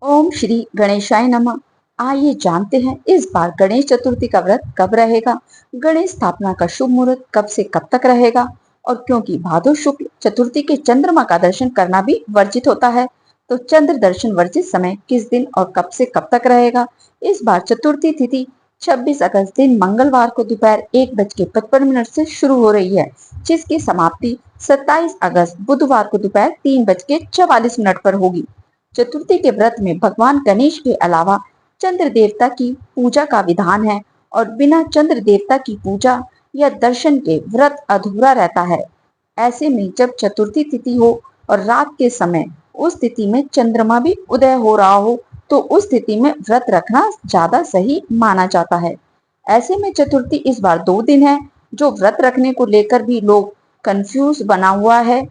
ओम श्री गणेशाय नमः। आइए जानते हैं इस बार गणेश चतुर्थी का व्रत कब रहेगा, गणेश स्थापना का शुभ मुहूर्त कब से कब तक रहेगा और क्योंकि भादो शुक्ल चतुर्थी के चंद्रमा का दर्शन करना भी वर्जित होता है, तो चंद्र दर्शन वर्जित समय किस दिन और कब से कब तक रहेगा। इस बार चतुर्थी तिथि 26 अगस्त दिन मंगलवार को दोपहर 1:55 से शुरू हो रही है, जिसकी समाप्ति 27 अगस्त बुधवार को दोपहर 3:44 पर होगी। चतुर्थी के व्रत में भगवान गणेश के अलावा चंद्र देवता की पूजा का विधान है और बिना चंद्र देवता की पूजा या दर्शन के व्रत अधूरा रहता है। ऐसे में जब चतुर्थी तिथि हो और रात के समय उस तिथि में चंद्रमा भी उदय हो रहा हो, तो उस स्थिति में व्रत रखना ज्यादा सही माना जाता है। ऐसे में चतुर्थी इस बार 2 दिन है, जो व्रत रखने को लेकर भी लोग कंफ्यूज बना हुआ है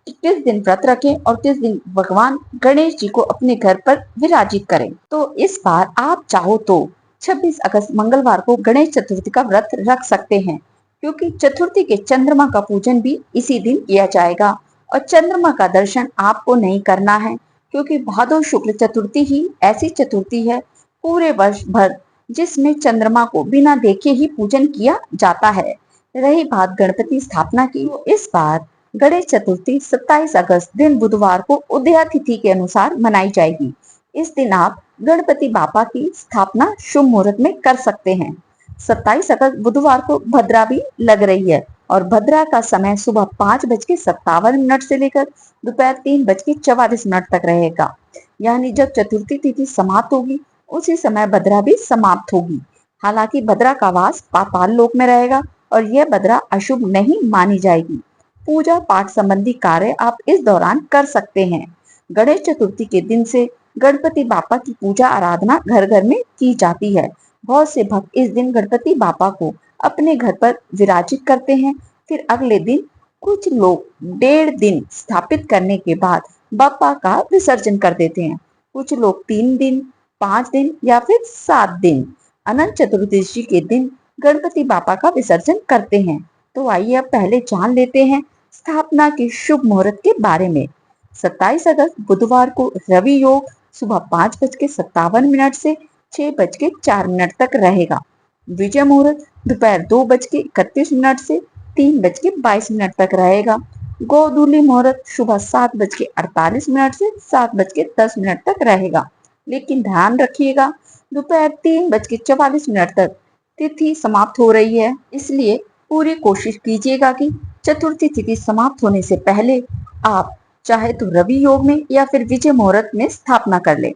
कि किस दिन व्रत रखें और किस दिन भगवान गणेश जी को अपने घर पर विराजित करें। तो इस बार आप चाहो तो 26 अगस्त मंगलवार को गणेश चतुर्थी का व्रत रख सकते हैं, क्योंकि चतुर्थी के चंद्रमा का पूजन भी इसी दिन किया जाएगा और चंद्रमा का दर्शन आपको नहीं करना है, क्योंकि भादो शुक्ल चतुर्थी ही ऐसी चतुर्थी है पूरे वर्ष भर जिसमें चंद्रमा को बिना देखे ही पूजन किया जाता है। रही बात गणपति स्थापना की, तो इस बार गणेश चतुर्थी 27 अगस्त दिन बुधवार को उदया तिथि के अनुसार मनाई जाएगी। इस दिन आप गणपति बापा की स्थापना शुभ मुहूर्त में कर सकते हैं। 27 अगस्त बुधवार को भद्रा भी लग रही है और भद्रा का समय सुबह 5:57 से लेकर दोपहर 3:44 तक रहेगा। यानी जब चतुर्थी तिथि समाप्त होगी उसी समय भद्रा भी समाप्त होगी। हालांकि भद्रा का वास पाताल लोक में रहेगा और यह भद्रा अशुभ नहीं मानी जाएगी। पूजा पाठ संबंधी कार्य आप इस दौरान कर सकते हैं। गणेश चतुर्थी के दिन से गणपति बापा की पूजा आराधना घर घर में की जाती है। बहुत से भक्त इस दिन गणपति बापा को अपने घर पर विराजित करते हैं। फिर अगले दिन कुछ लोग 1.5 दिन स्थापित करने के बाद बापा का विसर्जन कर देते हैं। कुछ लोग 3 दिन, 5 दिन या फिर 7 दिन अनंत चतुर्दशी के दिन गणपति बापा का विसर्जन करते हैं। तो आइए अब पहले जान लेते हैं स्थापना के शुभ मुहूर्त के बारे में। 27 अगस्त बुधवार को रवि योग सुबह 5:57 से 6:04 तक रहेगा। विजय मुहूर्त दोपहर 2:31 से 3:22 तक रहेगा। गोधूली मुहूर्त सुबह 7:48 से 7:10 तक रहेगा। लेकिन ध्यान रखिएगा, दोपहर 3:44 तक तिथि समाप्त हो रही है, इसलिए पूरी कोशिश कीजिएगा कि चतुर्थी तिथि समाप्त होने से पहले आप चाहे तो रवि योग में या फिर विजय मुहूर्त में स्थापना कर ले।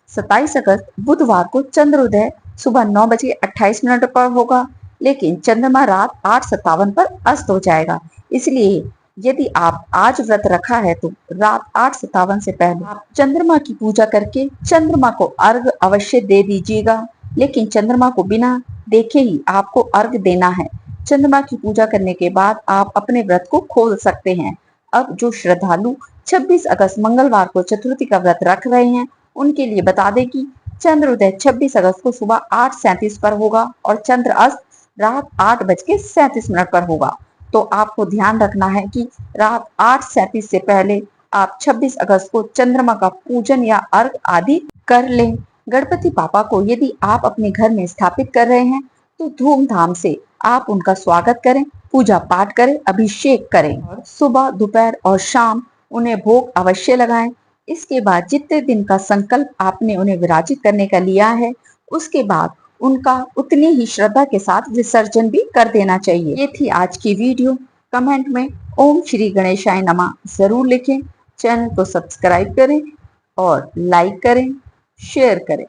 27 अगस्त बुधवार को चंद्रोदय सुबह 9:28 पर होगा, लेकिन चंद्रमा रात 8:57 पर अस्त हो जाएगा। इसलिए यदि आप आज व्रत रखा है तो रात 8:57 से पहले आप चंद्रमा की पूजा करके चंद्रमा को अर्घ अवश्य दे दीजिएगा। लेकिन चंद्रमा को बिना देखे ही आपको अर्घ देना है। चंद्रमा की पूजा करने के बाद आप अपने व्रत को खोल सकते हैं। अब जो श्रद्धालु 26 अगस्त मंगलवार को चतुर्थी का व्रत रख रहे हैं, उनके लिए बता दें कि चंद्रोदय 26 अगस्त को सुबह 8:37 पर होगा और चंद्र अस्त रात 8:37 पर होगा। तो आपको ध्यान रखना है कि रात 8:37 से पहले आप 26 अगस्त को चंद्रमा का पूजन या अर्घ आदि कर लें। गणपति पापा को यदि आप अपने घर में स्थापित कर रहे हैं तो धूमधाम से आप उनका स्वागत करें, पूजा पाठ करें, अभिषेक करें और सुबह, दोपहर और शाम उन्हें भोग अवश्य लगाएं। इसके बाद जितने दिन का संकल्प आपने उन्हें विराजित करने का लिया है, उसके बाद उनका उतनी ही श्रद्धा के साथ विसर्जन भी कर देना चाहिए। ये थी आज की वीडियो। कमेंट में ओम श्री गणेशाय नमः जरूर लिखें। चैनल को सब्सक्राइब करें और लाइक करें, शेयर करें।